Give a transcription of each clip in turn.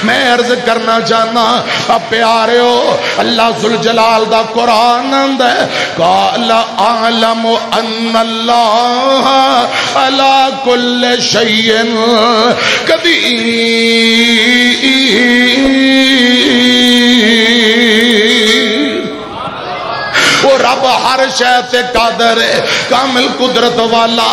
میں عرض کرنا چاہنا پیارے ہو اللہ ذوالجلال دا قرآن آندا ہے قال اعلم ان اللہ علی کل شیء وہ رب ہر شے تے قادر ہے کامل قدرت والا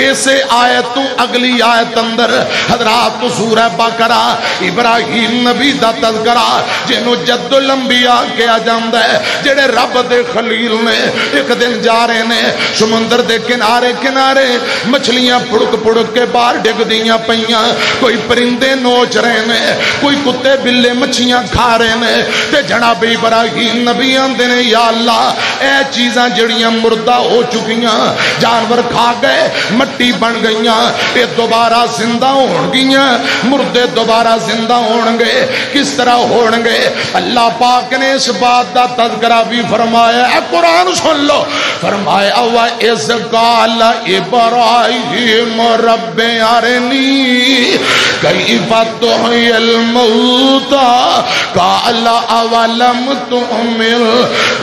اسے آیت تو اگلی آیت اندر حضرات تو سورہ بقرہ ابراہیم نبی دا تذکرہ جنہوں جد الانبیاء کیا جاندا ہے جڑے رب دے خلیل نے ایک دن جا رہے نے سمندر دے کنارے کنارے مچھلیاں پڑک کے باہر ڈگ دیاں پیاں کوئی پرندے نوچ رہے نے کوئی کتے بلے مچھیاں کھا رہے نے تے جناب ابراہیم نبی آندے نے یا اللہ اے چیزاں جڑیاں مردہ ہو چکیاں جانور کھا گئے مٹی بن گئیاں اے دوبارہ زندہ ہون گئیاں مردے دوبارہ زندہ ہون گے کس طرح ہون گے اللہ پاک نے اس بات دا تذکرہ بھی فرمایا اے قرآن سن لو فرمایا وَإِذْ قَالَ إِبْرَاهِيمُ رَبِّ أَرِنِي كَيْفَ تُحْيِي الْمَوْتَىٰ قَالَ أَوَلَمْ تُؤْمِنْ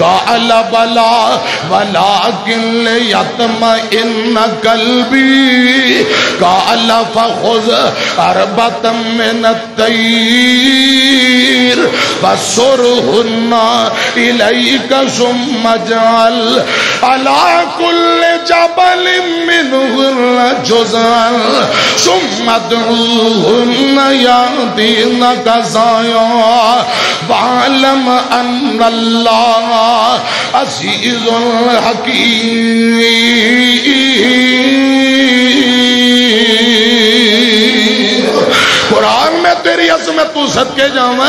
قَالَ بَلَىٰ وَلَٰكِنْ لِيَطْمَئِنَّ قَلْبِي قَالَ فَخُذْ أَرْبَعَةً مِّنَ الطَّيْرِ فَصُرْهُنَّ إِلَيْكَ ثُمَّ اجْعَلْ عَلَىٰ كُلِّ جَبَلٍ مِّنْهُنَّ جُزْءًا ثُمَّ ادْعُوهُنَّ يَأْتِينَكَ سَعْيًا وَاعْلَمْ أَنَّ اللَّهَ عزیز الحکیم قرآن میں تیری عظمت تو صدقے جاؤں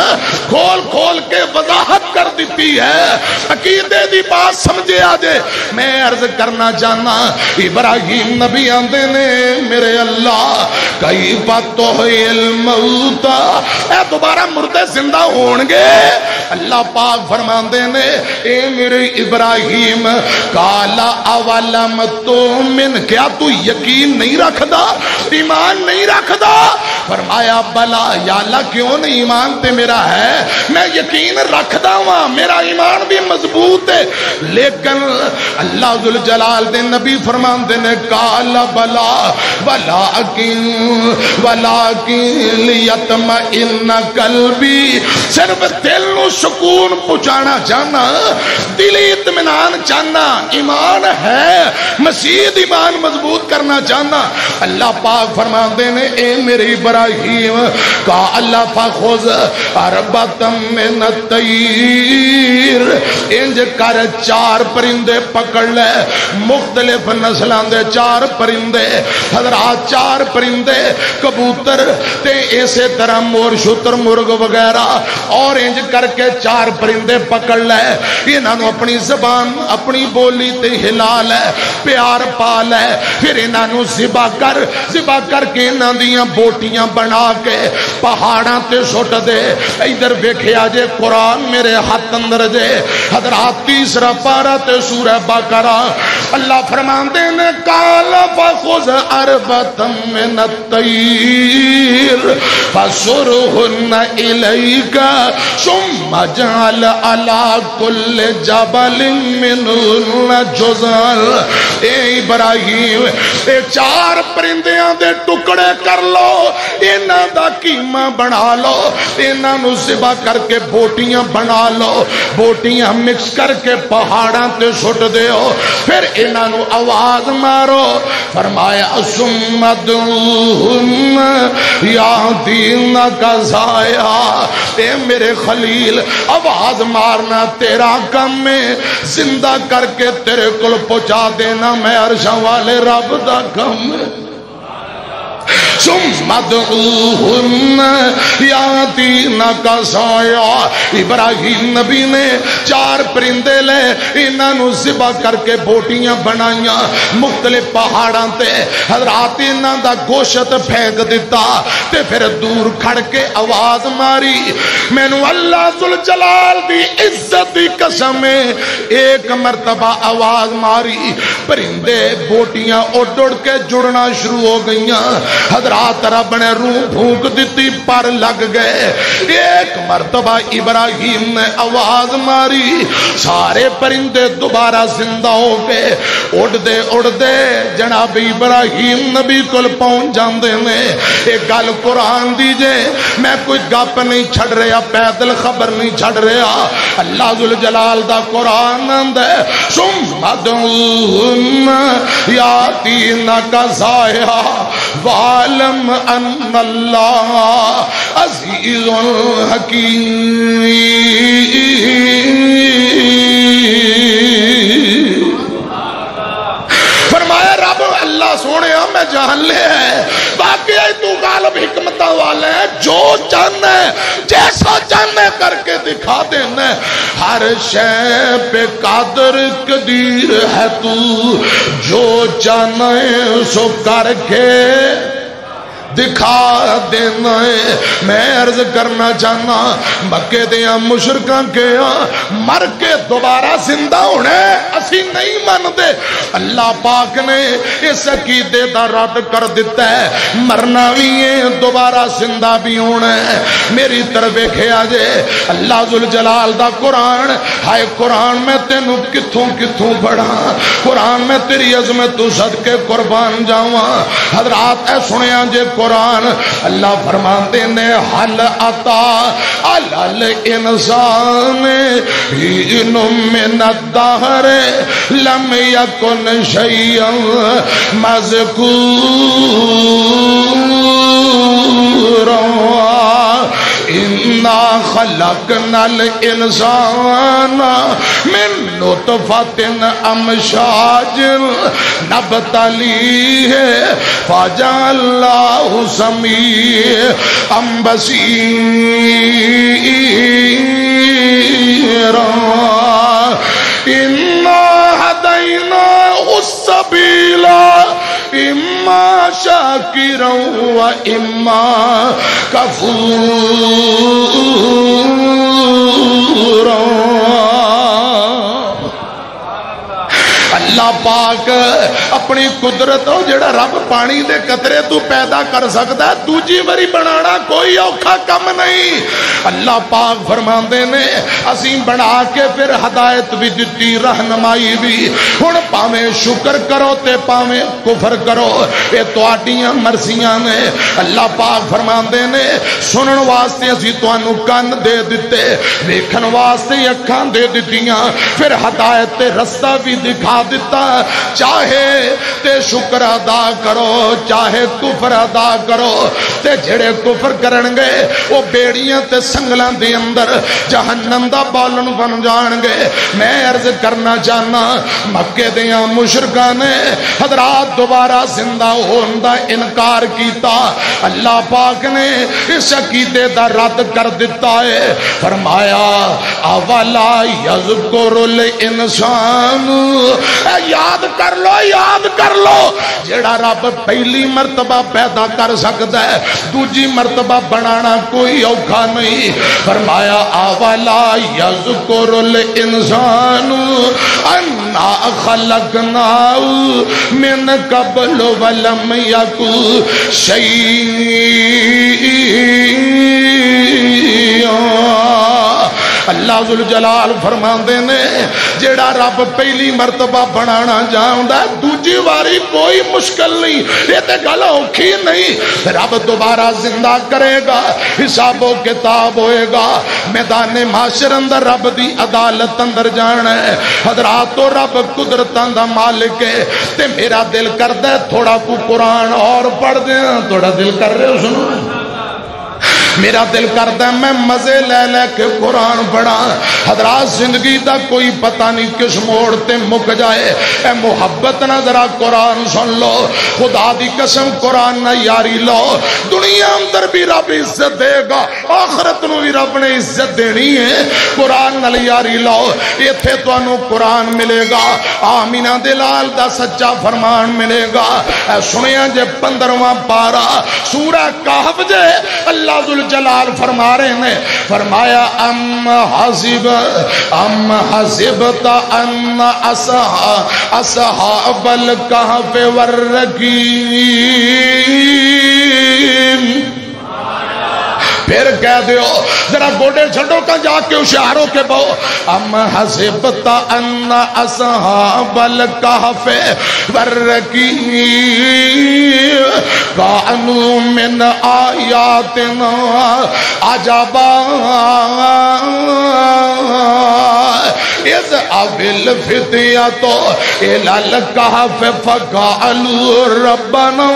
کھول کھول کے وضاحت کر دیتی ہے عقیدے دی بات سمجھے آجے میں عرض کرنا چاہنا ابراہیم نبی آندے نے میرے اللہ کیف تحیی الموتیٰ اے دوبارہ مردے زندہ ہونگے اللہ پاک فرماندے نے اے میرے ابراہیم قالا اولم تؤمن کیا تو یقین نہیں رکھدا ایمان نہیں رکھدا فرمایا بلا یا اللہ کیوں نہیں ایمان تے میرا ہے میں یقین رکھدا ہوں میرا ایمان بھی مضبوط ہے لیکن اللہ ذوالجلال دے نبی فرماندے نے قال بلا ولیکن لیطمئن قلبی صرف دل نو سکون پہنچانا چاہنا دلی اطمینان چاہنا ایمان ہے مزید ایمان مضبوط کرنا چاہنا اللہ پاک فرماندے نے اے میرے ابراہیم کا اللہ فخذ اربعۃ من الطیر انج کر 4 پرندے پکڑ لے مختلف نسلان دے 4 پرندے حضرات 4 پرندے کبوتر تے ایسے طرح مور شتر مرغ وغیرہ اور انج کر کے 4 پرندے پکڑ لے انہاں نو اپنی زبان اپنی بولی تے ہلا لے پیار پا لے پھر انہاں نو ذبح کر کے انہاں دیاں بوٹیاں بنا کے پہاڑاں تے سٹ دے ادھر ویکھیا جے قرآن میرے ہاتھ اندر جے حضرات 3 پارہ تے سورہ بقرہ اللہ فرماندے نے قال فخذ اربعۃ من الطیر فصرهن الیک ثم اجعل علی کل جبل منهن جزءا اے ابراہیم اے 4 پرندیاں دے ٹکڑے کر لو انہاں دا قیمہ بنا لو انہاں نو ذبح کر کے بوٹیاں بنا لو بوٹیاں مکس کر کے پہاڑاں تے سٹ دیو پھر انہاں نو آواز مارو فرمایا ثم ادعوہن یأتینک سعیا اے میرے خلیل آواز مارنا تیرا کم میں زندہ کر کے تیرے کل پہنچا دینا میں عرشاں والے رب دا کم ہے ثم ادعوہن یأتینک سعیا ابراہیم نبی نے 4 پرندے لے انہاں نو ذبح کر کے بوٹیاں بنائیاں مختلف پہاڑاں تے حضرات انہاں دا گوشت پھینک دیتا تے پھر دور کھڑ کے آواز ماری مینوں اللہ ذوالجلال دی عزت دی قسم ایک مرتبہ آواز ماری پرندے بوٹیاں اڑ اڑ کے جڑنا شروع ہو گئیاں حضرات حضرات رب نے روح پھونک دیتی پر لگ گئے. ایک مرتبہ ابراہیم نے آواز ماری, سارے پرندے دوبارہ زندہ ہو کے اڑدے اڑدے جناب ابراہیم نبی کول پہنچ جاندے نے. ایک گل قرآن دیجے, میں کوئی گپ نہیں چھڑ رہا, پیدل خبر نہیں چھڑ رہا. اللہ ذوالجلال دا قرآن آندا ہے ثم ادعوہم یاتینک ضایا وعلم ان اللہ عزیز حکیم. فرمایا رب اللہ سونے میں جان لے ہے واقعی تو غالب حکمت والے ہیں, جو چاہنا ہے جیسا چاہنا ہے کر کے دکھا دینا. ہر شے پہ قادر قدیر ہے تو, جو چاہنا ہے سو کر کے دکھا دینا ہے. میں عرض کرنا چاہنا مکے دیا مشرکاں کے مر کے دوبارہ زندہ ہونے اسی نہیں مانتے. اللہ پاک نے اس عقیدے دا رد کر دیتا ہے, مرنا بھی ہے دوبارہ زندہ بھی ہونا ہے. میری طرف کھیا جے اللہ ذوالجلال دا قرآن, ہائے قرآن میں تینوں کتھوں کتھوں پڑھا, قرآن میں تیری عظمت تو صدقے قربان جاواں. حضرات اے سنیا جے قرآن اللہ فرماتے نے حل عطا علل انسان حین من الدہر لم یکن شیئا مذکورا انا خلقنا الانسان من نطفت امشاج نبتلیہ فجعلناہ سمیعا بصیرا. انا ہدیناہ السبیل اما شاکرا و اما کفورا. اللہ پاک اپنی قدرت ہو جڑا رب پانی دے قطرے تو پیدا کر سکتا ہے, دوجی باری بنانا کوئی اوکھا کم نہیں. اللہ پاک فرماندے نے اسی بنا کے پھر ہدایت بھی دیتی, رہنمائی بھی. ہن پاویں شکر کرو تے پاویں کفر کرو, اے تواڈیاں مرضیاں نے. اللہ پاک فرماندے نے سنن واسطے اسی تانوں کان دے دتے, ویکھن واسطے اکھاں دے دتیاں, پھر ہدایت تے رستہ بھی دکھا دیتا. چاہے تے شکر ادا کرو چاہے کفر ادا کرو, تے جڑے کفر کرن گے وہ بیڑیاں تے سنگلاں دے اندر جہنم دا بالن بن جان گے. میں عرض کرنا چاہنا مکے دیاں مشرکاں نے حضرات دوبارہ زندہ ہون دا انکار کیتا. اللہ پاک نے اس عقیدے دا رد کر دیتا ہے. فرمایا اولا یذکر الانسان, یاد کر لو جڑا رب پہلی مرتبہ پیدا کر سکتا ہے دوجی مرتبہ بنانا کوئی اوکھا نہیں. فرمایا اولا یذکر الانسان انا خلقناہ من قبل ولم یک شیئا. اللہ ذوالجلال فرماندے نے جیڑا رب پہلی مرتبہ بنانا جاندا ہے دوجی واری کوئی مشکل نہیں, یہ تے گل اوکھی نہیں. رب دوبارہ زندہ کرے گا, حساب و کتاب ہوئے گا, میدان محشر اندر رب دی عدالت اندر جانا ہے. حضرات تو رب قدرتاں دا مالک ہے, تے میرا دل کردا ہے تھوڑا کو قرآن اور پڑھ دیاں. تھوڑا دل کر رہے ہو سنو, میرا دل کرتا ہے میں مزے لے لے کے قرآن پڑھا. حضرات زندگی دا کوئی پتہ نہیں کس موڑ تے مک جائے. اے محبت نہ ذرا قرآن سن لو, خدا دی قسم قرآن نہ یاری لو. دنیا اندر بھی رب عزت دے گا, آخرت نو بھی رب نے عزت دینی ہے. قرآن نہ یاری لو, ایتھے تانوں قرآن ملے گا, آمینہ دلال دا سچا فرمان ملے گا. اے سنیا جے 15واں پارہ سورہ کہف جے اللہ جلال فرما رہے ہیں. فرمایا ام حسبت ان اصحاب الکہف والرقیم پھر کہہ دیو ذرا گوڑے چھڑو کا جا کے اشاروں کے بہو ام حسبت ان اصحاب الکہف والرقیم کانوا من آیاتنا عجبا اذ اوی الفتیۃ الی الکہف فقالوا ربنا